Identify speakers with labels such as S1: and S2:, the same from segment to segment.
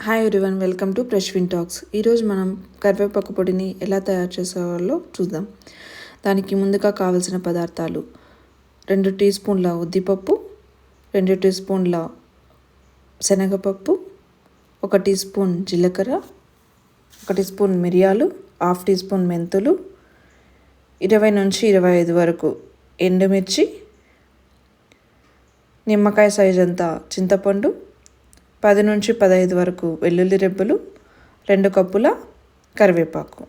S1: Hi everyone, welcome to Prashwin talks. ఈరోజు మనం కరివేపాకు పొడిని ఎలా తయారు చేసేవాళ్ళో చూద్దాం. దానికి ముందుగా కావలసిన పదార్థాలు: 2 టీ స్పూన్ల ఉద్దిపప్పు, 2 టీ స్పూన్ల శనగపప్పు, 1 టీ స్పూన్ జీలకర్ర, 1 స్పూన్ మిరియాలు, 1/2 టీ స్పూన్ మెంతులు, 20 నుంచి 25 వరకు ఎండుమిర్చి, నిమ్మకాయ సైజ్ అంతా చింతపండు, 10 నుంచి 15 వరకు వెల్లుల్లి రెబ్బలు, 2 కప్పుల కరివేపాకు.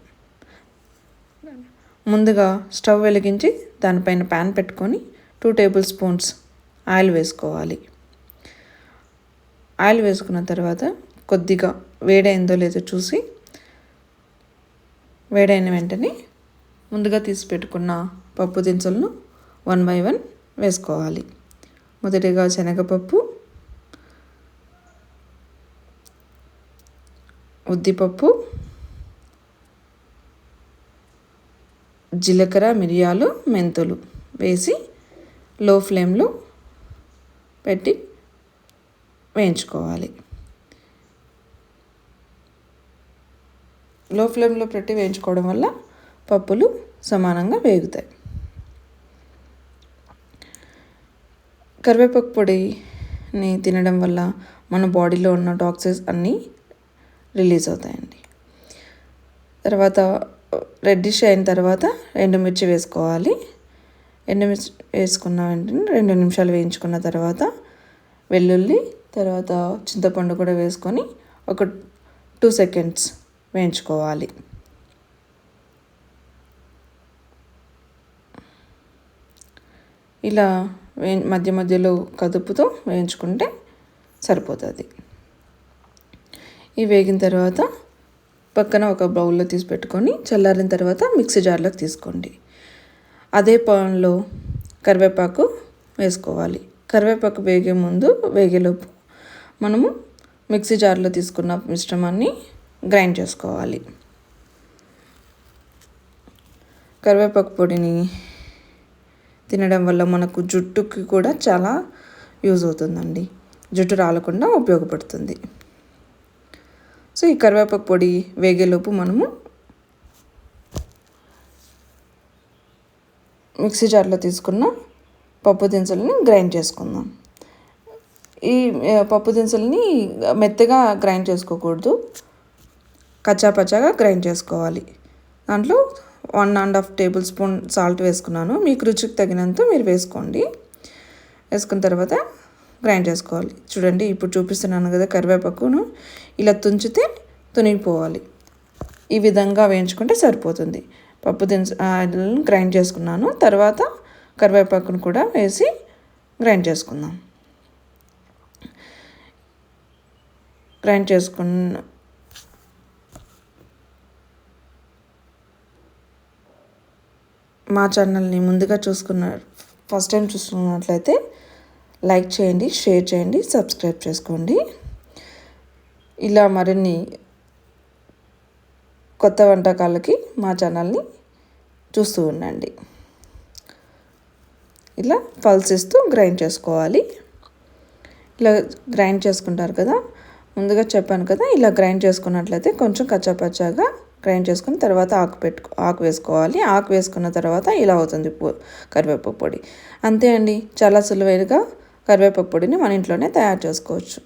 S1: ముందుగా స్టవ్ వెలిగించి దానిపైన ప్యాన్ పెట్టుకొని 2 టేబుల్ స్పూన్స్ ఆయిల్ వేసుకోవాలి. ఆయిల్ వేసుకున్న తర్వాత కొద్దిగా వేడైందో లేదో చూసి, వేడైన వెంటనే ముందుగా తీసి పెట్టుకున్న పప్పు దినుసులను 1 by 1 వేసుకోవాలి. మొదటిగా శనగపప్పు, ఉద్దిపప్పు, జీలకర్ర, మిరియాలు, మెంతులు వేసి లో ఫ్లేమ్లో పెట్టి వేయించుకోవాలి. లో ఫ్లేమ్లో పెట్టి వేయించుకోవడం వల్ల పప్పులు సమానంగా వేగుతాయి. కరివేపాకు పొడిని తినడం వల్ల మన బాడీలో ఉన్న టాక్సిన్స్ అన్నీ రిలీజ్ అవుతాయండి. తర్వాత రెడ్డిష్ అయిన తర్వాత ఎండుమిర్చి వేసుకోవాలి. ఎండుమిర్చి వేసుకున్న వెంటనే 2 నిమిషాలు వేయించుకున్న తర్వాత వెల్లుల్లి, తర్వాత చింతపండు కూడా వేసుకొని ఒక 2 seconds వేయించుకోవాలి. ఇలా మధ్య మధ్యలో కదుపుతూ వేయించుకుంటే సరిపోతుంది. ఇవి వేగిన తర్వాత పక్కన ఒక బౌల్లో తీసి పెట్టుకొని చల్లారిన తర్వాత మిక్సీ జార్లోకి తీసుకోండి. అదే పాన్లో కరివేపాకు వేసుకోవాలి. కరివేపాకు వేగేలోపు మనము మిక్సీ జార్లో తీసుకున్న మిశ్రమాన్ని గ్రైండ్ చేసుకోవాలి. కరివేపాకు పొడిని తినడం వల్ల మనకు జుట్టుకి కూడా చాలా యూజ్ అవుతుందండి. జుట్టు రాలకుండా ఉపయోగపడుతుంది. సో ఈ కరివేపాకు పొడి వేగేలోపు మనము మిక్సీ జార్లో తీసుకున్న పప్పు దినుసులని గ్రైండ్ చేసుకుందాం. ఈ పప్పు దినుసులని మెత్తగా గ్రైండ్ చేసుకోకూడదు, కచ్చాపచ్చాగా గ్రైండ్ చేసుకోవాలి. దాంట్లో 1.5 టేబుల్ స్పూన్ సాల్ట్ వేసుకున్నాను. మీకు రుచికి తగినంత మీరు వేసుకోండి. వేసుకున్న తర్వాత గ్రైండ్ చేసుకోవాలి. చూడండి, ఇప్పుడు చూపిస్తున్నాను కదా, కరివేపాకును ఇలా తుంచితే తునిగిపోవాలి. ఈ విధంగా వేయించుకుంటే సరిపోతుంది. పప్పు దినుసులను గ్రైండ్ చేసుకున్నాను. తర్వాత కరివేపాకును కూడా వేసి గ్రైండ్ చేసుకుందాం. గ్రైండ్ చేసుకున్న మా ఛానల్ని ముందుగా ఫస్ట్ టైం చూస్తున్నట్లయితే లైక్ చేయండి, షేర్ చేయండి, సబ్స్క్రైబ్ చేసుకోండి. ఇలా మరిన్ని కొత్త వంటకాలకి మా ఛానల్ని చూస్తూ ఉండండి. ఇలా పల్స్ ఇస్తూ గ్రైండ్ చేసుకోవాలి. ఇలా గ్రైండ్ చేసుకుంటారు కదా, ముందుగా చెప్పాను కదా, ఇలా గ్రైండ్ చేసుకున్నట్లయితే కొంచెం కచ్చాపచ్చాగా గ్రైండ్ చేసుకుని తర్వాత ఆకు వేసుకోవాలి. ఆకు వేసుకున్న తర్వాత ఇలా అవుతుంది కరివేపాకు పొడి. అంతే అండి, చాలా సులువుగా కరివేపాకు పొడిని మన ఇంట్లోనే తయారు చేసుకోవచ్చు.